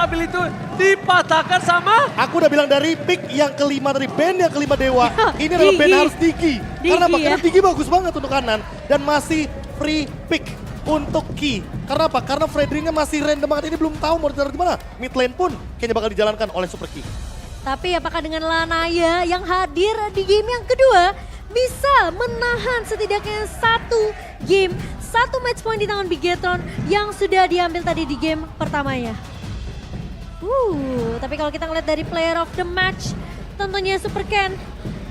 durability itu dipatahkan sama... Aku udah bilang dari pick yang kelima, dari band yang kelima Dewa. Ini adalah band harus Digi. Karena apa? Karena Digi bagus banget untuk kanan. Dan masih free pick untuk Ki. Karena apa? Karena Fredrinnya masih random banget. Ini belum tahu mau ditaruh di mana. Mid lane pun kayaknya bakal dijalankan oleh Super Ki. Tapi apakah dengan Lanaya yang hadir di game yang kedua bisa menahan setidaknya satu match point di tangan Bigetron yang sudah diambil tadi di game pertamanya. Tapi kalau kita ngeliat dari player of the match, tentunya Super Ken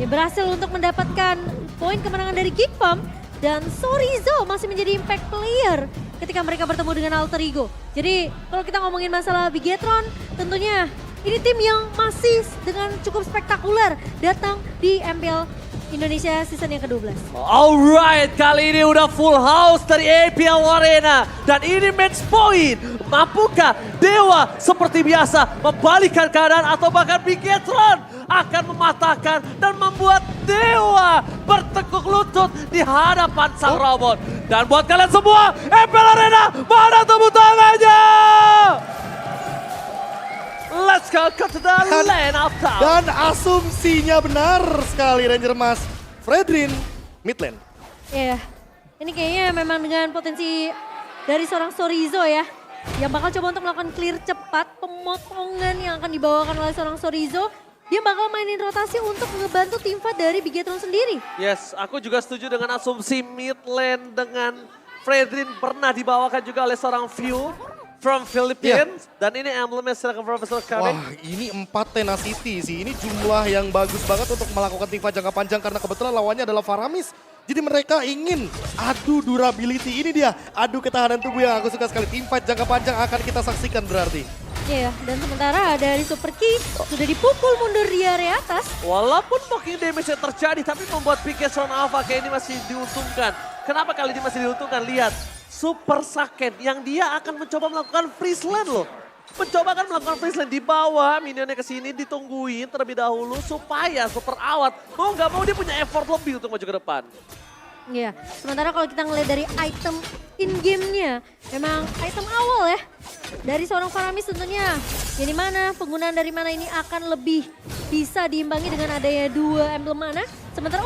yang berhasil untuk mendapatkan poin kemenangan dari Geekpump dan Sorizo masih menjadi impact player ketika mereka bertemu dengan Alter Ego. Jadi kalau kita ngomongin masalah Bigetron, tentunya ini tim yang masih dengan cukup spektakuler datang di MPL Indonesia season yang ke-12. Alright, kali ini udah full house dari APL Arena. Dan ini match point. Mampukah Dewa seperti biasa membalikkan keadaan atau bahkan Bigetron akan mematahkan dan membuat Dewa bertekuk lutut di hadapan sang robot. Dan buat kalian semua, APL Arena, mana tepuk tangannya? Let's go to the lane of town. Dan asumsinya benar sekali Ranger Mas. Fredrin, mid lane. Iya, ini kayaknya memang dengan potensi dari seorang Sorizo ya. Yang bakal coba untuk melakukan clear cepat, pemotongan yang akan dibawakan oleh seorang Sorizo. Dia bakal mainin rotasi untuk ngebantu tim fight dari Bigetron sendiri. Yes, aku juga setuju dengan asumsi mid lane dengan Fredrin pernah dibawakan juga oleh seorang View from Philippines. Dan ini emblemnya silakan Profesor Karin. Wah, ini 4 tenacity sih. Ini jumlah yang bagus banget untuk melakukan team fight jangka panjang karena kebetulan lawannya adalah Faramis. Jadi mereka ingin adu durability. Ini dia adu ketahanan tubuh yang aku suka sekali. Team fight jangka panjang akan kita saksikan berarti. Iya, dan sementara dari Super Ki sudah dipukul mundur di area atas. Walaupun mungkin damage yang terjadi, tapi membuat Bigetron Alpha kayak ini masih diuntungkan. Kenapa kali ini masih diuntungkan? Lihat, Super Saken yang dia akan mencoba melakukan freeze lane loh. Mencoba kan melakukan freeze lane di bawah, minionnya ke sini ditungguin terlebih dahulu supaya Super Awat mau nggak mau dia punya effort lebih untuk maju ke depan. Iya, sementara kalau kita ngeliat dari item in-game-nya, memang item awal ya. Dari seorang Faramis tentunya, jadi mana, penggunaan dari mana ini akan lebih bisa diimbangi dengan adanya 2 emblem mana. Sementara,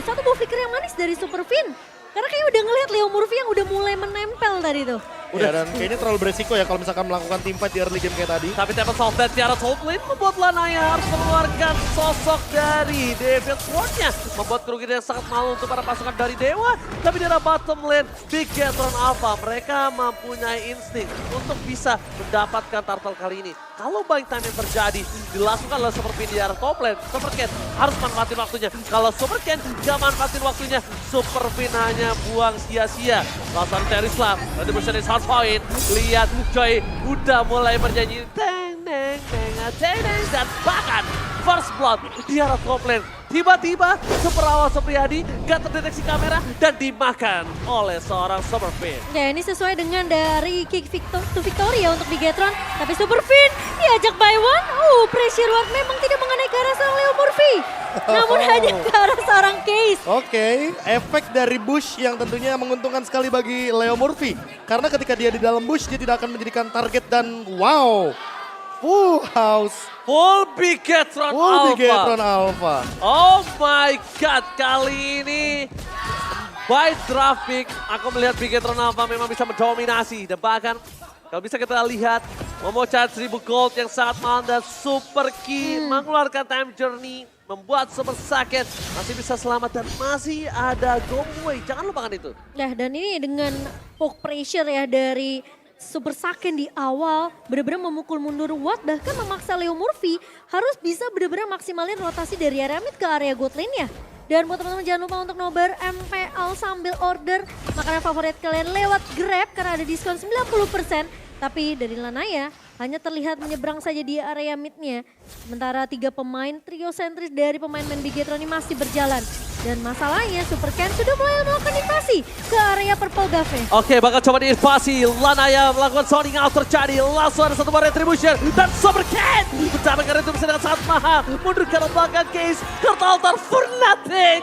satu buff flicker yang manis dari Super Fin. Karena kayaknya udah ngeliat Leo Murphy yang udah mulai menempel tadi tuh. Udah, dan kayaknya terlalu beresiko ya kalau misalkan melakukan team fight di early game kayak tadi. Tapi Temple Soft dan Tiara Soul Blade membuat Lanaya harus mengeluarkan sosok dari David Sword-nya. Membuat kerugian yang sangat malu untuk para pasukan dari Dewa. Tapi di arah bottom lane, Bigetron Alpha mereka mempunyai insting untuk bisa mendapatkan turtle kali ini. Kalau buying time yang terjadi, dilakukan oleh Super Fin di arah top lane, Super Ken harus manfaatin waktunya. Kalau Super Ken gak manfaatin waktunya, Super Fin hanya buang sia-sia. Lawan Terislam, Redemption is hard point. Lihat Joy udah mulai bernyanyi. Teng, teng, teng, teng, teng. Dan bahkan first blood di arah top lane. Tiba-tiba Super Awal Supriyadi gak terdeteksi kamera dan dimakan oleh seorang Super Fin. Ya ini sesuai dengan dari kick to victory ya untuk Bigetron. Tapi Super Fin diajak by one. Pressure ward memang tidak mengenai ke arah seorang Leo Murphy. Namun hanya ke arah seorang Case. Oke, efek dari bush yang tentunya menguntungkan sekali bagi Leo Murphy. Karena ketika dia di dalam bush, dia tidak akan menjadikan target dan wow, full house. Full Bigetron Alpha. Bigetron Alpha. Oh my god, kali ini by draft pick, aku melihat Bigetron Alpha memang bisa mendominasi. Dan bahkan kalau bisa kita lihat, memocet 1000 gold yang sangat mahal dan Super Ki mengeluarkan time journey. Membuat Super Saken masih bisa selamat dan masih ada Gongwei. Jangan lupakan itu. Nah dan ini dengan poke pressure ya dari Super Saken di awal benar-benar memukul mundur Watt, bahkan memaksa Leo Murphy harus bisa benar-benar maksimalin rotasi dari area mid ke area god lane-nya. Dan buat teman-teman jangan lupa untuk nobar MPL sambil order makanan favorit kalian lewat Grab karena ada diskon 90%. Tapi dari Lanaya hanya terlihat menyeberang saja di area mid-nya. Sementara 3 pemain trio sentris dari pemain-pemain Bigetron ini masih berjalan. Dan masalahnya Super Ken sudah mulai melakukan invasi ke area Purple Gave. Oke, bakal coba diinvasi. Lanaya melakukan zoning out terjadi. Langsung ada satu bar retribution. Dan Super Ken mendapatkan retribution dengan sangat mahal. Mundur ke belakang Case. Kartu altar for nothing.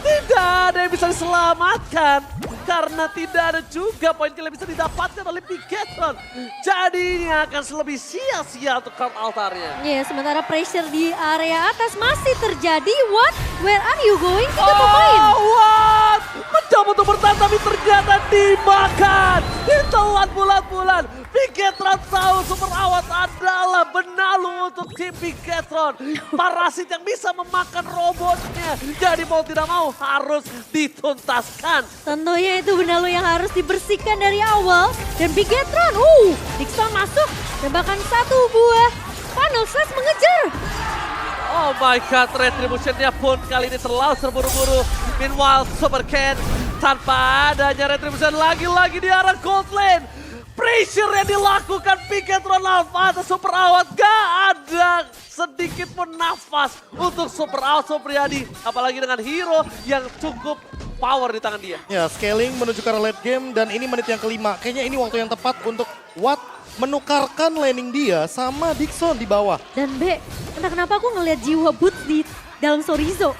Tidak ada yang bisa diselamatkan. karena tidak ada juga poin kill yang bisa didapatkan oleh Bigetron. Jadi ini akan lebih sia-sia untuk Crown Altarnya. Ya, sementara pressure di area atas masih terjadi. What? Where are you going? Tiga pemain. What? Mencoba untuk bertahan tapi ternyata dimakan. Ditelan bulan-bulan. Bigetron tahu super awat adalah benalu untuk tim Bigetron. Parasit yang bisa memakan robotnya. Jadi mau tidak mau harus dituntaskan. Tentunya itu benalu yang harus dibersihkan dari awal. Dan Bigetron, Dixon masuk. Dan bahkan satu buah Final Slash mengejar. Oh my god, retributionnya pun kali ini terlalu terburu-buru. Meanwhile, Super Ken tanpa adanya retribution lagi-lagi di arah gold lane. Pressure yang dilakukan Bigetron Alpha atas Super Awat, gak ada sedikit pun nafas untuk Super Awat Supriyadi. Apalagi dengan hero yang cukup power di tangan dia. Ya, scaling menuju ke arah late game dan ini menit yang kelima. Kayaknya ini waktu yang tepat untuk Watt menukarkan laning dia sama Dixon di bawah. Dan B, entah kenapa aku ngelihat jiwa Boots di dalam Sorizo.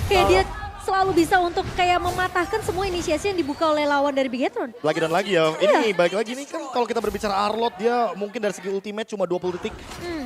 Kayak dia selalu bisa untuk kayak mematahkan semua inisiasi yang dibuka oleh lawan dari Bigetron. Lagi dan lagi ya, ini balik lagi nih kan kalau kita berbicara Arlott dia mungkin dari segi ultimate cuma 20 detik.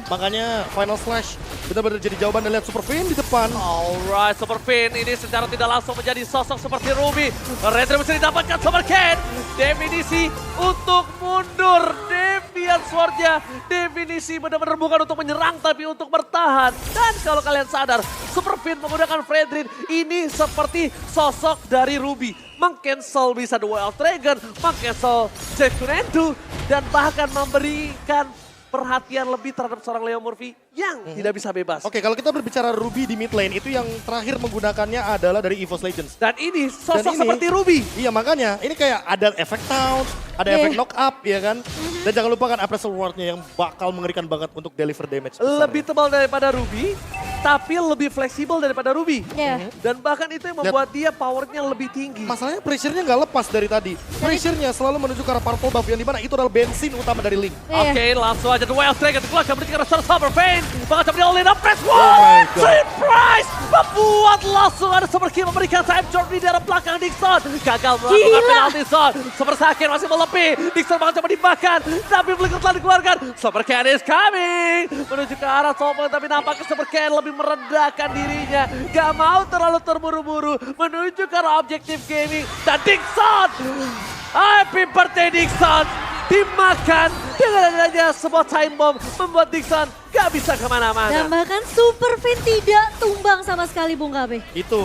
Makanya Final Slash benar-benar jadi jawaban dan lihat Super Fiend di depan. Alright, Super Fiend ini secara tidak langsung menjadi sosok seperti Ruby. Retribution didapatkan Super Ken. Definisi untuk mundur. Deviant Sword-nya. Definisi benar-benar bukan untuk menyerang tapi untuk bertahan. Dan kalau kalian sadar, Super Fiend menggunakan Fredrin ini seperti sosok dari Ruby. Meng-cancel bisa The Wild Dragon, meng-cancel Jack Kunendu, dan bahkan memberikan perhatian lebih terhadap seorang Leo Murphy yang tidak bisa bebas. Oke, kalau kita berbicara Ruby di mid lane itu yang terakhir menggunakannya adalah dari EVOS Legends. Dan ini sosok Dan ini- seperti Ruby. Iya makanya, ini kayak ada efek taunt, ada efek knock up ya kan. Dan jangan lupa kan Appraisal Ward-nya yang bakal mengerikan banget untuk deliver damage. besar. Lebih tebal daripada Ruby, tapi lebih fleksibel daripada Ruby. Ya. Dan bahkan itu yang membuat dia powernya lebih tinggi. Masalahnya pressure-nya nggak lepas dari tadi. Pressure-nya selalu menuju ke arah purple buff yang dimana itu adalah bensin utama dari Link. Iya. Oke, langsung aja The Wild Dragon keluarkan berarti karena Super Pain. Bahkan sampai all in up press my one. God. Surprise! Membuat langsung ada Super Kill memberikan time journey di arah belakang Dixon. Gagal melakukan penalty zone. Super Sakin masih melebih. Dixon bahkan coba dimakan. Tapi Flicker telah dikeluarkan. Super Ken is coming. Menuju ke arah Topeng tapi nampaknya Super Ken lebih meredakan dirinya. Gak mau terlalu terburu-buru. Menuju ke arah objektif gaming. Dan Dixon! Happy birthday Dixon! Dimakan dengan adanya sebuah time bomb membuat Dixon gak bisa Dan kemana-mana. bahkan Super Fiend tidak tumbang sama sekali Bung KB. Itu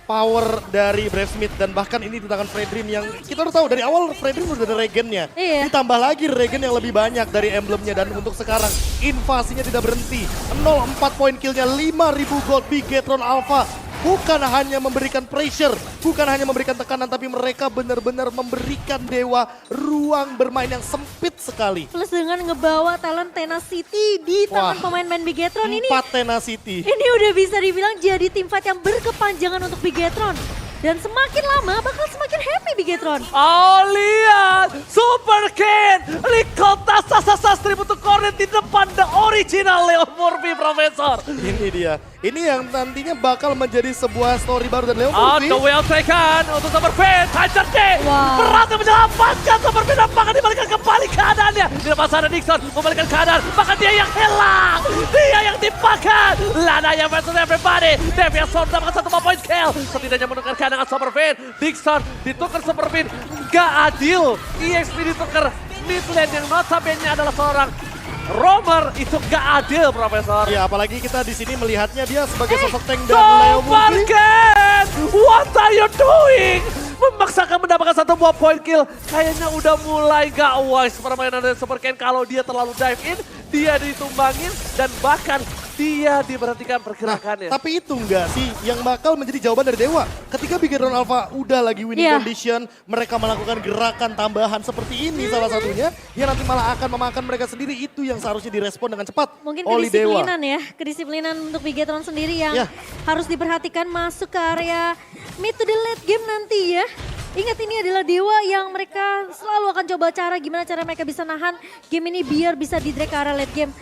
power dari Brave Smith dan bahkan ini di tangan Fredrin yang kita udah tahu dari awal Fredrin udah ada regennya. Iya. Ditambah lagi regen yang lebih banyak dari emblemnya dan untuk sekarang invasinya tidak berhenti. 0-4 poin killnya 5.000 gold Bigetron Alpha. Bukan hanya memberikan pressure, bukan hanya memberikan tekanan, tapi mereka benar-benar memberikan Dewa ruang bermain yang sempit sekali. Plus dengan ngebawa talent Tenacity di tangan Wah. pemain-pemain Bigetron ini. 4 Tenacity. Ini udah bisa dibilang jadi tim fight yang berkepanjangan untuk Bigetron. Dan semakin lama bakal semakin happy Bigetron. Oh lihat, Super Ken, Likota Sasasastri untuk Cornet di depan the original Leo Murphy Profesor. Ini dia. Ini yang nantinya bakal menjadi sebuah story baru dan Leo Oh, Murphy. the whale taken untuk Super Ken, Hajar D. Wow. Berhasil menyelamatkan Super Ken, bahkan dibalikan kembali keadaannya. Di depan sana Dixon membalikan keadaan, bahkan dia yang hilang. Dia yang dipakan. Lanaya versus everybody. Deviant Sword mendapatkan 1 point kill. Setidaknya menukarkan dengan Super Ken. Dixon ditukar Super Ken. Gak adil. EXP ditukar mid lane yang notabene adalah seorang roamer. Itu gak adil, Profesor. Ya apalagi kita di sini melihatnya dia sebagai sosok tank dan Leo Super Murphy. Ken, what are you doing? Memaksakan mendapatkan 1 buah point kill. Kayaknya udah mulai gak wise permainan dari Super Ken. Kalau dia terlalu dive in, dia ditumbangin dan bahkan dia diberhentikan pergerakannya. Tapi itu enggak sih yang bakal menjadi jawaban dari Dewa. Ketika Bigetron Alpha udah lagi winning Iya. condition, mereka melakukan gerakan tambahan seperti ini salah satunya, yang nanti malah akan memakan mereka sendiri. Itu yang seharusnya direspon dengan cepat Mungkin oleh Dewa. kedisiplinan ya. Kedisiplinan untuk Bigetron sendiri yang Ya. harus diperhatikan masuk ke area mid to the late game nanti ya. Ingat ini adalah Dewa yang mereka selalu akan coba cara gimana cara mereka bisa nahan game ini biar bisa di drag ke arah late game.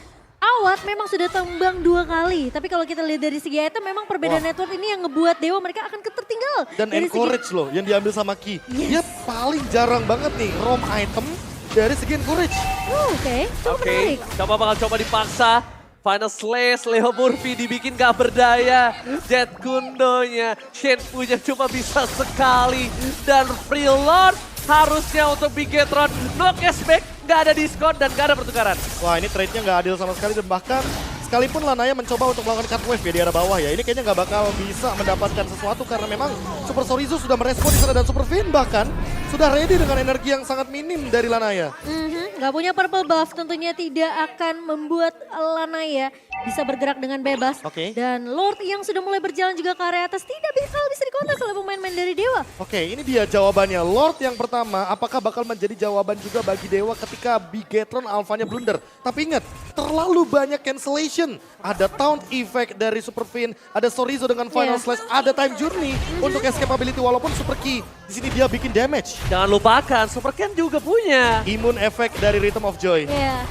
Awat memang sudah tembang 2 kali. Tapi kalau kita lihat dari segi item memang perbedaan network ini yang ngebuat Dewa mereka akan tertinggal. Dan dari encourage loh yang diambil sama Ki. Yes. Dia paling jarang banget nih roam item dari segi encourage. Oke, cukup menarik. Coba bakal coba dipaksa. Final Slash, Leo Murphy dibikin gak berdaya. Jet Kundonya, Shenfu-nya cuma bisa sekali. Dan Free Lord harusnya untuk Bigetron. No cashback, gak ada diskon dan gak ada pertukaran. Wah ini trade-nya nggak adil sama sekali dan bahkan sekalipun Lanaya mencoba untuk melakukan cut wave ya di arah bawah ya. Ini kayaknya nggak bakal bisa mendapatkan sesuatu karena memang Super Sorizo sudah merespon di sana dan Super Fin bahkan sudah ready dengan energi yang sangat minim dari Lanaya. Gak punya purple buff tentunya tidak akan membuat Lanaya bisa bergerak dengan bebas. Oke. Dan Lord yang sudah mulai berjalan juga ke area atas tidak bisa dikontak oleh pemain-pemain dari Dewa. Oke, ini dia jawabannya. Lord yang pertama, apakah bakal menjadi jawaban juga bagi Dewa ketika Bigetron alfanya blunder? Tapi ingat, terlalu banyak cancellation. Ada Taunt Effect dari Super Fin, ada Sorizo dengan Final Slash, ada Time Journey untuk escapability walaupun Super Key. Di sini dia bikin damage. Jangan lupakan, Super Ken juga punya. Immune Effect dari Rhythm of Joy. Ya.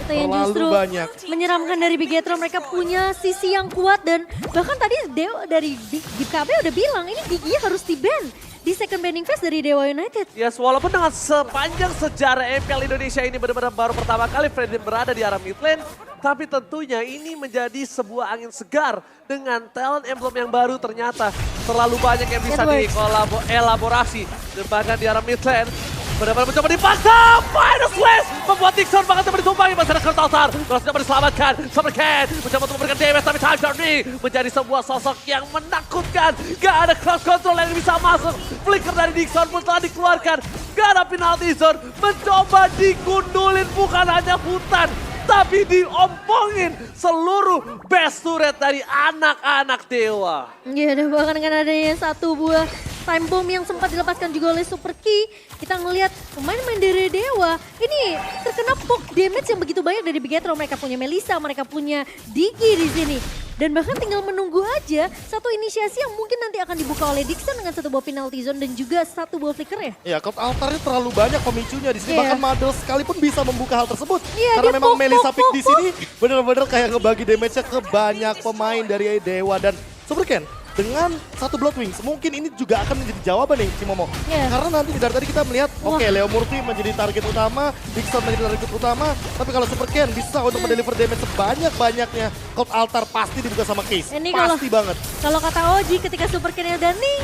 Itu yang Terlalu justru banyak. menyeramkan dari Bigetron. Mereka punya sisi yang kuat dan bahkan tadi Dewa dari GKB udah bilang ini giginya harus di-ban di second banning phase dari Dewa United. Yes, walaupun dengan sepanjang sejarah MPL Indonesia ini benar-benar baru pertama kali Freddy berada di arah mid lane. Tapi tentunya ini menjadi sebuah angin segar dengan talent emblem yang baru ternyata terlalu banyak yang bisa dielaborasi. Dan bahkan di arah mid lane benar-benar mencoba dipaksa. Final Slash membuat Dixon bahkan coba ditumpangi masih ada Kurt Altar. Terus coba diselamatkan. Super Ken mencoba untuk memberikan damage tapi Time Journey menjadi sebuah sosok yang menakutkan. Gak ada cross control yang bisa masuk. Flicker dari Dixon pun telah dikeluarkan. Gak ada penalty zone. Mencoba digundulin bukan hanya hutan. Tapi diompongin seluruh best turret dari anak-anak Dewa. Ya, dan bahkan dengan adanya satu buah time bomb yang sempat dilepaskan juga oleh Super Key. Kita ngelihat pemain-pemain dari Dewa ini terkena poke damage yang begitu banyak dari Bigetron. Mereka punya Melissa, mereka punya Digi di sini. Dan bahkan tinggal menunggu aja satu inisiasi yang mungkin nanti akan dibuka oleh Dixon dengan satu buah penalty zone dan juga satu buah flicker ya. Ya, Kurt Altarnya terlalu banyak pemicunya di sini. Iya. Bahkan Madel sekalipun bisa membuka hal tersebut. Iya, Karena dia memang poke, Melissa poke, Pick di poke, sini benar-benar kayak ngebagi damage-nya ke banyak pemain dari Dewa dan Super Ken. Dengan satu Blood Wings, mungkin ini juga akan menjadi jawaban nih Cimomo. Iya. Karena nanti dari tadi kita melihat, oke Leo Murphy menjadi target utama, Dixon menjadi target utama, tapi kalau Super Ken bisa untuk mendeliver damage sebanyak-banyaknya, Kurt Altar pasti dibuka sama Case. Ini Pasti banget. Kalau kata Oji ketika Super Ken udah ning,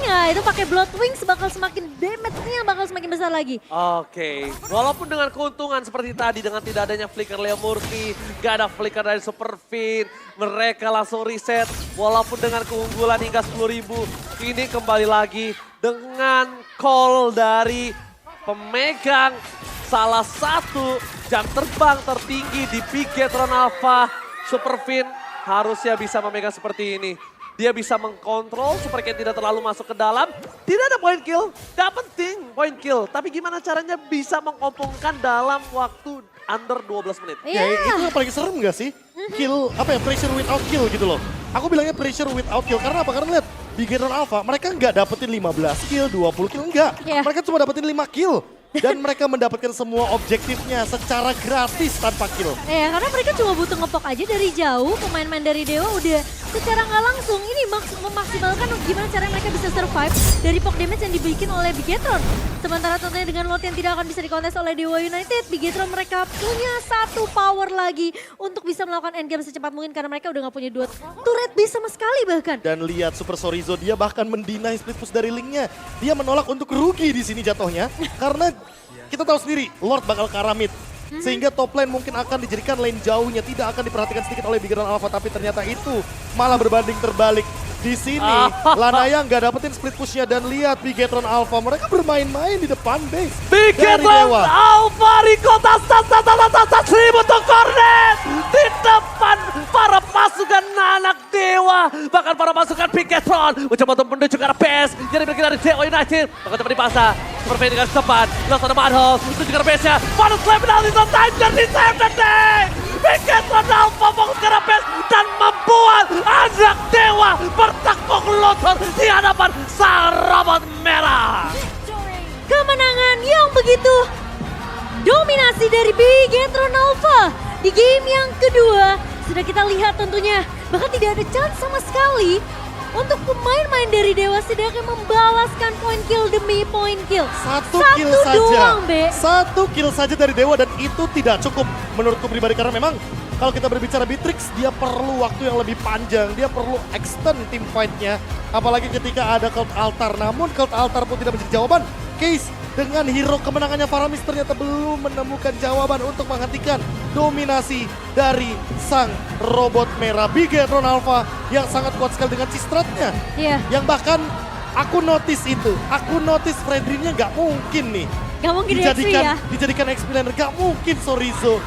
nah itu pakai Blood Wings bakal semakin damage-nya bakal semakin besar lagi. Oke, walaupun dengan keuntungan seperti tadi dengan tidak adanya flicker Leo Murphy, gak ada flicker dari Super Fin, mereka langsung reset. Walaupun dengan keunggulan hingga 10.000, ini kembali lagi dengan call dari pemegang salah satu jam terbang tertinggi di Bigetron Alpha. Super Fin harusnya bisa memegang seperti ini. Dia bisa mengkontrol Super Ken tidak terlalu masuk ke dalam. Tidak ada point kill, gak penting point kill. Tapi gimana caranya bisa mengompongkan dalam waktu under 12 menit. Iya. Ya itu yang paling serem gak sih? Kill, apa ya, pressure without kill gitu loh. Aku bilangnya pressure without kill, karena apa? Karena lihat, Bigetron Alpha mereka nggak dapetin 15 kill, 20 kill, enggak. Iya. Mereka cuma dapetin 5 kill. Dan mereka mendapatkan semua objektifnya secara gratis tanpa kill. Ya, karena mereka cuma butuh ngepok aja dari jauh, pemain-pemain dari Dewa udah secara nggak langsung ini memaksimalkan gimana cara mereka bisa survive dari poke damage yang dibikin oleh Bigetron. Sementara tentunya dengan Lord yang tidak akan bisa dikontes oleh Dewa United, Bigetron mereka punya satu power lagi untuk bisa melakukan endgame secepat mungkin karena mereka udah nggak punya dua turret base sama sekali bahkan. Dan lihat Super Sorizo, dia bahkan mendinai split push dari Link-nya. Dia menolak untuk rugi di sini jatuhnya. Karena kita tahu sendiri, Lord bakal ke arah mid. Sehingga top lane mungkin akan dijadikan lane jauhnya. Tidak akan diperhatikan sedikit oleh Bigetron Alpha. Tapi ternyata itu malah berbanding terbalik. Di sini, Lanaya nggak dapetin split pushnya. Dan lihat Bigetron Alpha, mereka bermain-main di depan base. Bigetron Alpha Rico tas 1000 untuk Cornet di depan para pasukan anak Dewa. Bahkan para pasukan Bigetron mencoba untuk menuju ke arah base. Jadi berkira dari Dewa United. Bahkan coba dipaksa. Super Fin dengan cepat. Langsung ada Madhouse. Menuju ke arah base-nya. Final Slam penalty zone Tiger di save the day. Bigetron Alpha fokus ke arah base dan membuat anak Dewa bertekuk lutut di hadapan sang robot merah. Kemenangan yang begitu dominasi dari Bigetron Alpha di game yang kedua sudah kita lihat tentunya bahkan tidak ada chance sama sekali untuk pemain-pemain dari Dewa Sedaka membalaskan point kill demi point kill. Satu kill saja. Doang, Be. Satu kill saja dari Dewa dan itu tidak cukup menurutku pribadi karena memang kalau kita berbicara Beatrix dia perlu waktu yang lebih panjang, dia perlu extend team fight-nya apalagi ketika ada Cult Altar. Namun Cult Altar pun tidak menjadi jawaban. Case dengan hero kemenangannya Faramis ternyata belum menemukan jawaban untuk menghentikan dominasi dari sang robot merah Bigetron Alpha yang sangat kuat sekali dengan C-Stratnya. Iya. Yang bahkan aku notice itu, aku notice Fredrinnya nggak mungkin nih Gak mungkin XP ya. dijadikan XP laner, nggak mungkin Sorizo.